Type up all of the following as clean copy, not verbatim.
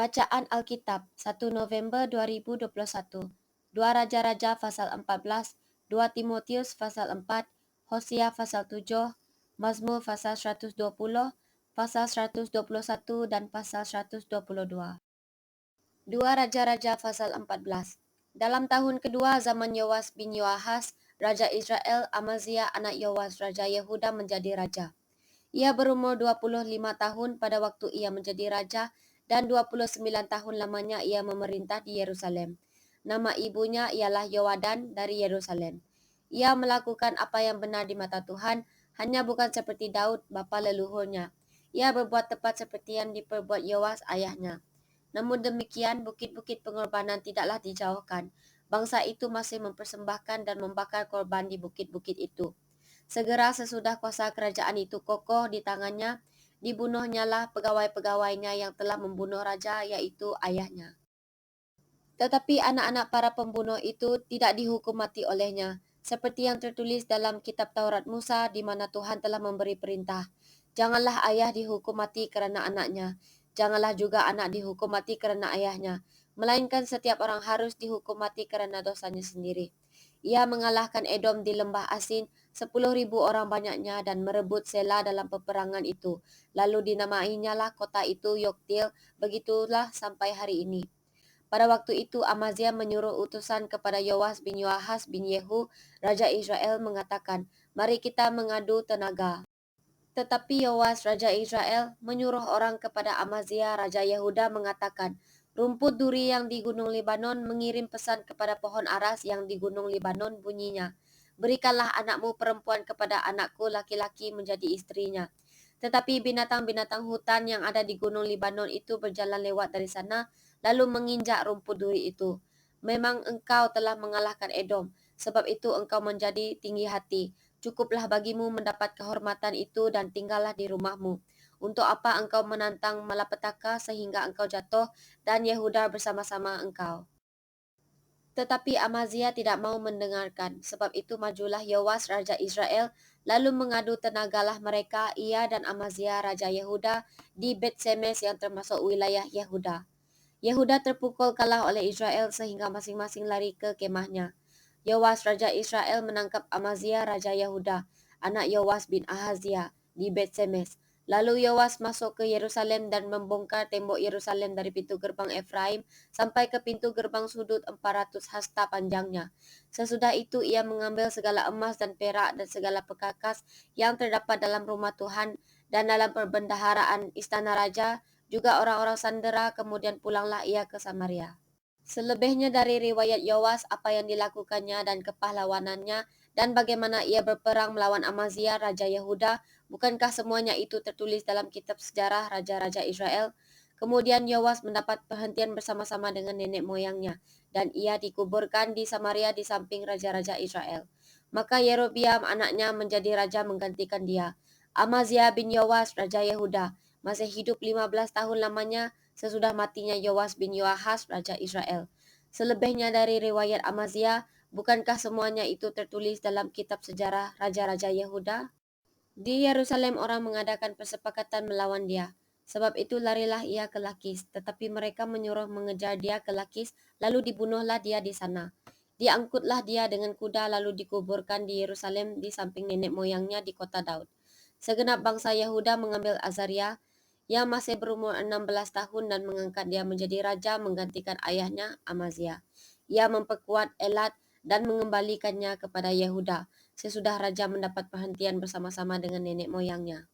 Bacaan Alkitab 1 November 2021. 2 Raja-Raja pasal 14, 2 Timotius pasal 4, Hosea pasal 7, Mazmur pasal 120, pasal 121 dan pasal 122. 2 Raja-Raja pasal 14. Dalam tahun kedua zaman Yoas bin Yoahas, Raja Israel, Amazia anak Yoas, Raja Yehuda menjadi raja. Ia berumur 25 tahun pada waktu ia menjadi raja dan 29 tahun lamanya ia memerintah di Yerusalem. Nama ibunya ialah Yowadan dari Yerusalem. Ia melakukan apa yang benar di mata Tuhan, hanya bukan seperti Daud bapa leluhurnya. Ia berbuat tepat seperti yang diperbuat Yoas ayahnya. Namun demikian, bukit-bukit pengorbanan tidaklah dijauhkan. Bangsa itu masih mempersembahkan dan membakar korban di bukit-bukit itu. Segera sesudah kuasa kerajaan itu kokoh di tangannya, dibunuhnyalah pegawai-pegawainya yang telah membunuh raja, yaitu ayahnya. Tetapi anak-anak para pembunuh itu tidak dihukum mati olehnya, seperti yang tertulis dalam kitab Taurat Musa di mana Tuhan telah memberi perintah. Janganlah ayah dihukum mati kerana anaknya, janganlah juga anak dihukum mati kerana ayahnya, melainkan setiap orang harus dihukum mati kerana dosanya sendiri. Ia mengalahkan Edom di lembah Asin, 10,000 orang banyaknya dan merebut Sela dalam peperangan itu. Lalu dinamainya lah kota itu Yoktil, begitulah sampai hari ini. Pada waktu itu Amazia menyuruh utusan kepada Yoas bin Yoahas bin Yehu, Raja Israel mengatakan, "Mari kita mengadu tenaga." Tetapi Yoas, Raja Israel, menyuruh orang kepada Amazia, Raja Yehuda mengatakan, "Rumput duri yang di Gunung Libanon mengirim pesan kepada pohon aras yang di Gunung Libanon bunyinya, berikanlah anakmu perempuan kepada anakku laki-laki menjadi istrinya." Tetapi binatang-binatang hutan yang ada di Gunung Libanon itu berjalan lewat dari sana, lalu menginjak rumput duri itu. Memang engkau telah mengalahkan Edom, sebab itu engkau menjadi tinggi hati. Cukuplah bagimu mendapat kehormatan itu dan tinggallah di rumahmu. Untuk apa engkau menantang malapetaka sehingga engkau jatuh dan Yehuda bersama-sama engkau? Tetapi Amazia tidak mau mendengarkan. Sebab itu majulah Yoas Raja Israel, lalu mengadu tenagalah mereka, ia dan Amazia Raja Yehuda di Bet-Semes yang termasuk wilayah Yehuda. Yehuda terpukul kalah oleh Israel sehingga masing-masing lari ke kemahnya. Yoas Raja Israel menangkap Amazia Raja Yehuda, anak Yoas bin Ahazia, di Bet-Semes. Lalu Yoas masuk ke Yerusalem dan membongkar tembok Yerusalem dari pintu gerbang Efraim sampai ke pintu gerbang sudut 400 hasta panjangnya. Sesudah itu ia mengambil segala emas dan perak dan segala perkakas yang terdapat dalam rumah Tuhan dan dalam perbendaharaan istana raja, juga orang-orang sandera, kemudian pulanglah ia ke Samaria. Selebihnya dari riwayat Yoas, apa yang dilakukannya dan kepahlawanannya, dan bagaimana ia berperang melawan Amazia, Raja Yehuda, bukankah semuanya itu tertulis dalam kitab sejarah Raja-Raja Israel? Kemudian Yoas mendapat perhentian bersama-sama dengan nenek moyangnya, dan ia dikuburkan di Samaria di samping Raja-Raja Israel. Maka Yerobiam anaknya menjadi raja menggantikan dia. Amazia bin Yoas, Raja Yehuda, masih hidup 15 tahun lamanya sesudah matinya Yoas bin Yoahas, Raja Israel. Selebihnya dari riwayat Amazia, bukankah semuanya itu tertulis dalam kitab sejarah Raja-Raja Yehuda? Di Yerusalem orang mengadakan persepakatan melawan dia. Sebab itu larilah ia ke Lakis, tetapi mereka menyuruh mengejar dia ke Lakis, lalu dibunuhlah dia di sana. Diangkutlah dia dengan kuda lalu dikuburkan di Yerusalem di samping nenek moyangnya di kota Daud. Segenap bangsa Yehuda mengambil Azaria yang masih berumur 16 tahun dan mengangkat dia menjadi raja menggantikan ayahnya Amazia. Ia memperkuat Elat dan mengembalikannya kepada Yehuda sesudah raja mendapat perhentian bersama-sama dengan nenek moyangnya.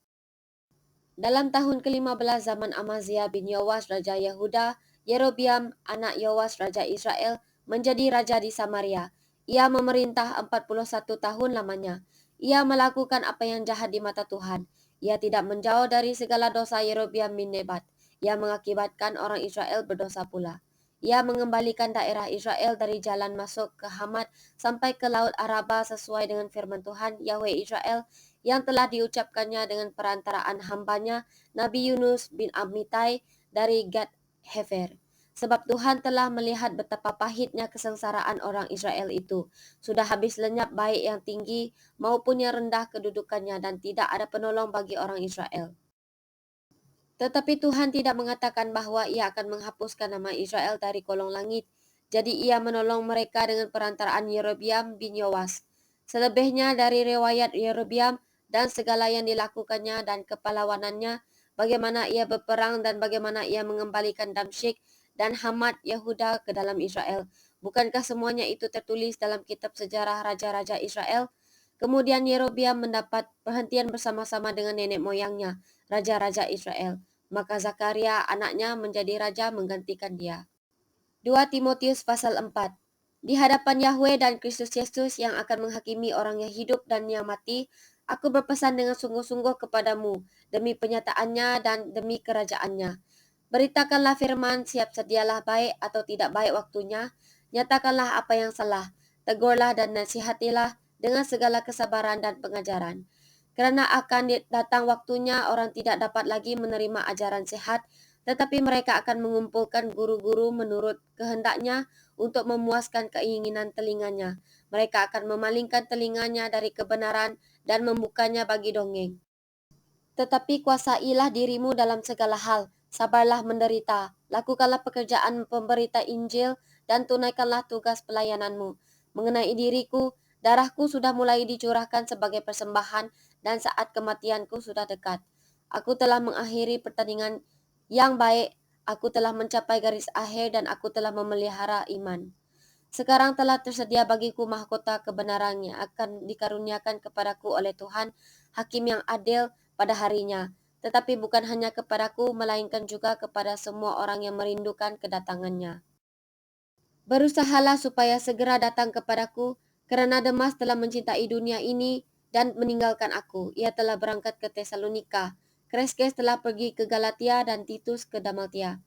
Dalam tahun ke-15 zaman Amazia bin Yoas Raja Yehuda, Yerobiam anak Yoas Raja Israel menjadi raja di Samaria. Ia memerintah 41 tahun lamanya. Ia melakukan apa yang jahat di mata Tuhan. Ia tidak menjauh dari segala dosa Yerobiam bin Nebat. Ia mengakibatkan orang Israel berdosa pula. Ia mengembalikan daerah Israel dari jalan masuk ke Hamat sampai ke Laut Araba sesuai dengan firman Tuhan Yahweh Israel yang telah diucapkannya dengan perantaraan hambanya Nabi Yunus bin Amittai dari Gad Hefer. Sebab Tuhan telah melihat betapa pahitnya kesengsaraan orang Israel itu. Sudah habis lenyap baik yang tinggi maupun yang rendah kedudukannya dan tidak ada penolong bagi orang Israel. Tetapi Tuhan tidak mengatakan bahwa Ia akan menghapuskan nama Israel dari kolong langit. Jadi Ia menolong mereka dengan perantaraan Yerobeam bin Yoas. Selebihnya dari riwayat Yerobeam dan segala yang dilakukannya dan kepahlawanannya, bagaimana ia berperang dan bagaimana ia mengembalikan Damsyik dan Hamat Yehuda ke dalam Israel. Bukankah semuanya itu tertulis dalam kitab sejarah raja-raja Israel? Kemudian Yerobeam mendapat perhentian bersama-sama dengan nenek moyangnya, raja-raja Israel. Maka Zakaria anaknya menjadi raja menggantikan dia. 2 Timotius pasal 4. Di hadapan Yahweh dan Kristus Yesus yang akan menghakimi orang yang hidup dan yang mati, aku berpesan dengan sungguh-sungguh kepadamu demi penyataannya dan demi kerajaannya. Beritakanlah firman, siap sedialah baik atau tidak baik waktunya, nyatakanlah apa yang salah, tegurlah dan nasihatilah dengan segala kesabaran dan pengajaran. Kerana akan datang waktunya orang tidak dapat lagi menerima ajaran sehat, tetapi mereka akan mengumpulkan guru-guru menurut kehendaknya untuk memuaskan keinginan telinganya. Mereka akan memalingkan telinganya dari kebenaran dan membukanya bagi dongeng. Tetapi kuasailah dirimu dalam segala hal, sabarlah menderita, lakukanlah pekerjaan pemberita Injil, dan tunaikanlah tugas pelayananmu. Mengenai diriku, darahku sudah mulai dicurahkan sebagai persembahan, dan saat kematianku sudah dekat. Aku telah mengakhiri pertandingan yang baik, aku telah mencapai garis akhir, dan aku telah memelihara iman. Sekarang telah tersedia bagiku mahkota kebenaran yang akan dikaruniakan kepadaku oleh Tuhan, Hakim yang adil pada harinya. Tetapi bukan hanya kepadaku, melainkan juga kepada semua orang yang merindukan kedatangannya. Berusahalah supaya segera datang kepadaku, kerana Demas telah mencintai dunia ini dan meninggalkan aku. Ia telah berangkat ke Tesalonika. Kreskes telah pergi ke Galatia dan Titus ke Dalmatia.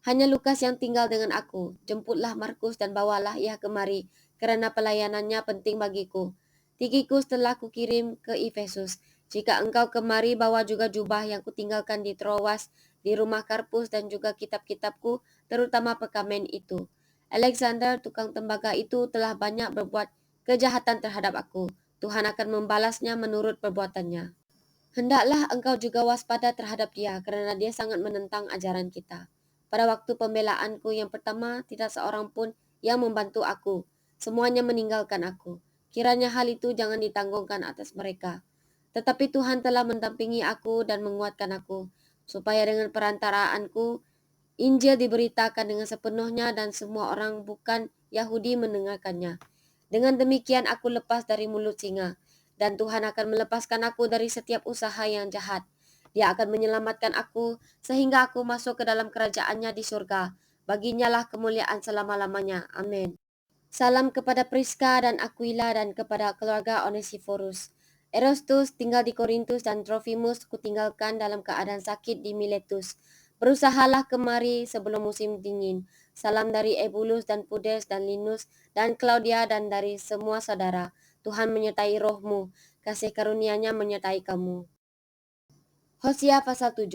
Hanya Lukas yang tinggal dengan aku. Jemputlah Markus dan bawalah ia kemari, kerana pelayanannya penting bagiku. Tikikus telah kukirim ke Efesus. Jika engkau kemari, bawa juga jubah yang kutinggalkan di Troas, di rumah Karpus dan juga kitab-kitabku, terutama perkamen itu. Alexander, tukang tembaga itu telah banyak berbuat kejahatan terhadap aku. Tuhan akan membalasnya menurut perbuatannya. Hendaklah engkau juga waspada terhadap dia, kerana dia sangat menentang ajaran kita. Pada waktu pembelaanku yang pertama, tidak seorang pun yang membantu aku. Semuanya meninggalkan aku. Kiranya hal itu jangan ditanggungkan atas mereka. Tetapi Tuhan telah mendampingi aku dan menguatkan aku, supaya dengan perantaraanku Injil diberitakan dengan sepenuhnya dan semua orang bukan Yahudi mendengarkannya. Dengan demikian aku lepas dari mulut singa, dan Tuhan akan melepaskan aku dari setiap usaha yang jahat. Dia akan menyelamatkan aku sehingga aku masuk ke dalam kerajaannya di surga. Baginya lah kemuliaan selama-lamanya. Amin. Salam kepada Priska dan Aquila dan kepada keluarga Onesiphorus. Erastus tinggal di Korintus dan Trophimus kutinggalkan dalam keadaan sakit di Miletus. Berusahalah kemari sebelum musim dingin. Salam dari Ebulus dan Pudes dan Linus dan Claudia dan dari semua saudara. Tuhan menyertai rohmu. Kasih karunia-Nya menyertai kamu. Hosea pasal 7.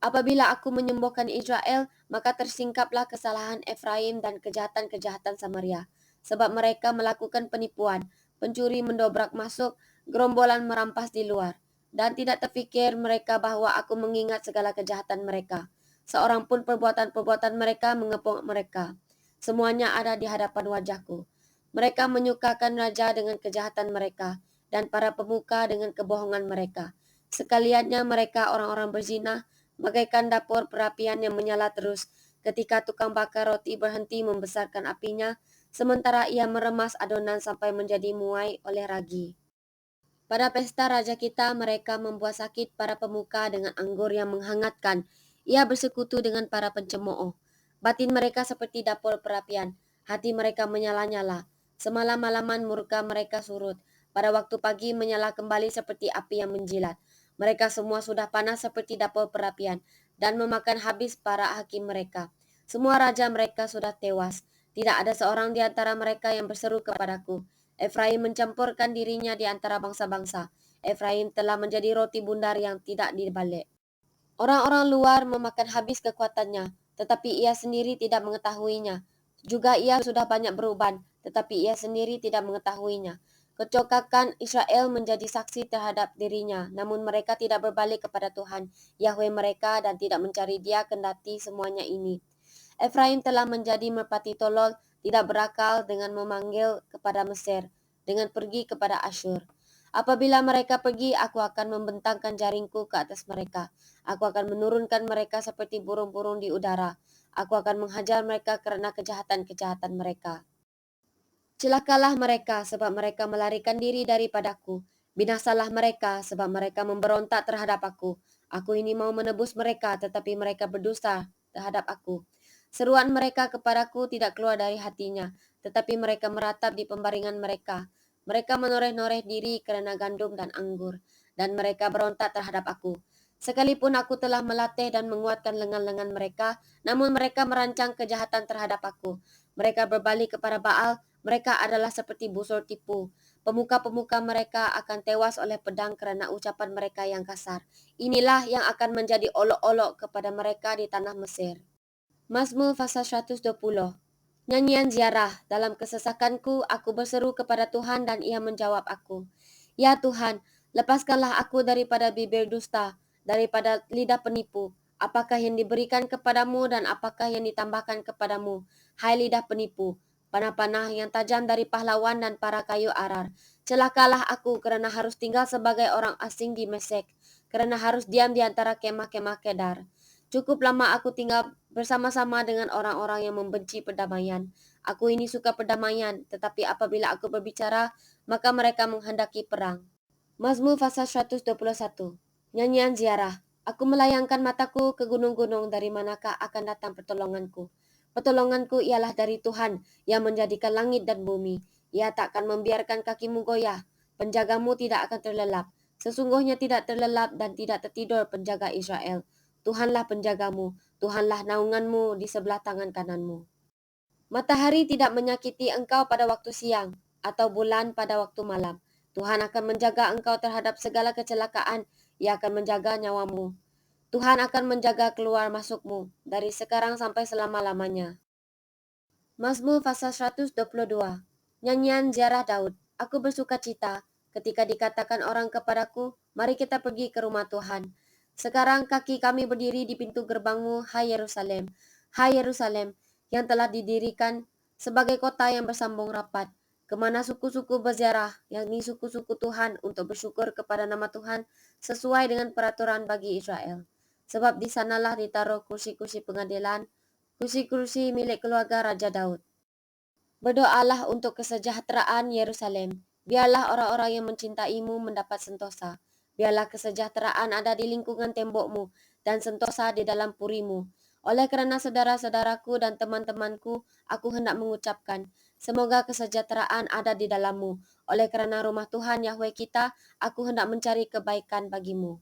Apabila aku menyembuhkan Israel, maka tersingkaplah kesalahan Efraim dan kejahatan-kejahatan Samaria. Sebab mereka melakukan penipuan, pencuri mendobrak masuk, gerombolan merampas di luar. Dan tidak terfikir mereka bahwa aku mengingat segala kejahatan mereka. Seorang pun perbuatan-perbuatan mereka mengepung mereka. Semuanya ada di hadapan wajahku. Mereka menyukakan raja dengan kejahatan mereka, dan para pemuka dengan kebohongan mereka. Sekaliannya mereka orang-orang berzina, bagaikan dapur perapian yang menyala terus ketika tukang bakar roti berhenti membesarkan apinya, sementara ia meremas adonan sampai menjadi muai oleh ragi. Pada pesta raja kita, mereka membuat sakit para pemuka dengan anggur yang menghangatkan. Ia bersekutu dengan para pencemooh. Batin mereka seperti dapur perapian, hati mereka menyala-nyala. Semalam-malaman murka mereka surut. Pada waktu pagi menyala kembali seperti api yang menjilat. Mereka semua sudah panas seperti dapur perapian dan memakan habis para hakim mereka. Semua raja mereka sudah tewas. Tidak ada seorang di antara mereka yang berseru kepadaku. Efraim mencampurkan dirinya di antara bangsa-bangsa. Efraim telah menjadi roti bundar yang tidak dibalik. Orang-orang luar memakan habis kekuatannya, tetapi ia sendiri tidak mengetahuinya. Juga ia sudah banyak beruban, tetapi ia sendiri tidak mengetahuinya. Kecokakan Israel menjadi saksi terhadap dirinya, namun mereka tidak berbalik kepada Tuhan, Yahweh mereka, dan tidak mencari Dia kendati semuanya ini. Efraim telah menjadi merpati tolol, tidak berakal dengan memanggil kepada Mesir, dengan pergi kepada Asyur. Apabila mereka pergi, aku akan membentangkan jaringku ke atas mereka. Aku akan menurunkan mereka seperti burung-burung di udara. Aku akan menghajar mereka karena kejahatan-kejahatan mereka. Celakalah mereka sebab mereka melarikan diri daripadaku. Binasalah mereka sebab mereka memberontak terhadap aku. Aku ini mau menebus mereka, tetapi mereka berdusta terhadap aku. Seruan mereka kepadaku tidak keluar dari hatinya, tetapi mereka meratap di pembaringan mereka. Mereka menoreh-noreh diri karena gandum dan anggur, dan mereka berontak terhadap aku. Sekalipun aku telah melatih dan menguatkan lengan-lengan mereka, namun mereka merancang kejahatan terhadap aku. Mereka berbalik kepada Baal. Mereka adalah seperti busur tipu. Pemuka-pemuka mereka akan tewas oleh pedang karena ucapan mereka yang kasar. Inilah yang akan menjadi olok-olok kepada mereka di tanah Mesir. Mazmur pasal 120. Nyanyian ziarah. Dalam kesesakanku, aku berseru kepada Tuhan dan Ia menjawab aku. Ya Tuhan, lepaskanlah aku daripada bibir dusta, daripada lidah penipu. Apakah yang diberikan kepadamu dan apakah yang ditambahkan kepadamu? Hai lidah penipu, panah-panah yang tajam dari pahlawan dan para kayu arar. Celakalah aku kerana harus tinggal sebagai orang asing di Mesek, kerana harus diam di antara kemah-kemah Kedar. Cukup lama aku tinggal bersama-sama dengan orang-orang yang membenci perdamaian. Aku ini suka perdamaian, tetapi apabila aku berbicara, maka mereka menghendaki perang. Mazmur pasal 121. Nyanyian ziarah. Aku melayangkan mataku ke gunung-gunung, dari manakah akan datang pertolonganku. Pertolonganku ialah dari Tuhan yang menjadikan langit dan bumi. Ia takkan membiarkan kakimu goyah. Penjagamu tidak akan terlelap. Sesungguhnya tidak terlelap dan tidak tertidur penjaga Israel. Tuhanlah penjagamu, Tuhanlah naunganmu di sebelah tangan kananmu. Matahari tidak menyakiti engkau pada waktu siang, atau bulan pada waktu malam. Tuhan akan menjaga engkau terhadap segala kecelakaan. Ia akan menjaga nyawamu. Tuhan akan menjaga keluar masukmu dari sekarang sampai selama-lamanya. Mazmur pasal 122. Nyanyian ziarah Daud. Aku bersuka cita ketika dikatakan orang kepadaku, mari kita pergi ke rumah Tuhan. Sekarang kaki kami berdiri di pintu gerbangmu, hai Yerusalem. Hai Yerusalem, yang telah didirikan sebagai kota yang bersambung rapat, kemana suku-suku berziarah, yakni suku-suku Tuhan, untuk bersyukur kepada nama Tuhan sesuai dengan peraturan bagi Israel. Sebab di sanalah ditaruh kursi-kursi pengadilan, kursi-kursi milik keluarga Raja Daud. Berdoalah untuk kesejahteraan Yerusalem. Biarlah orang-orang yang mencintaimu mendapat sentosa. Biarlah kesejahteraan ada di lingkungan tembokmu dan sentosa di dalam purimu. Oleh kerana saudara-saudaraku dan teman-temanku, aku hendak mengucapkan, semoga kesejahteraan ada di dalammu. Oleh kerana rumah Tuhan Yahweh kita, aku hendak mencari kebaikan bagimu.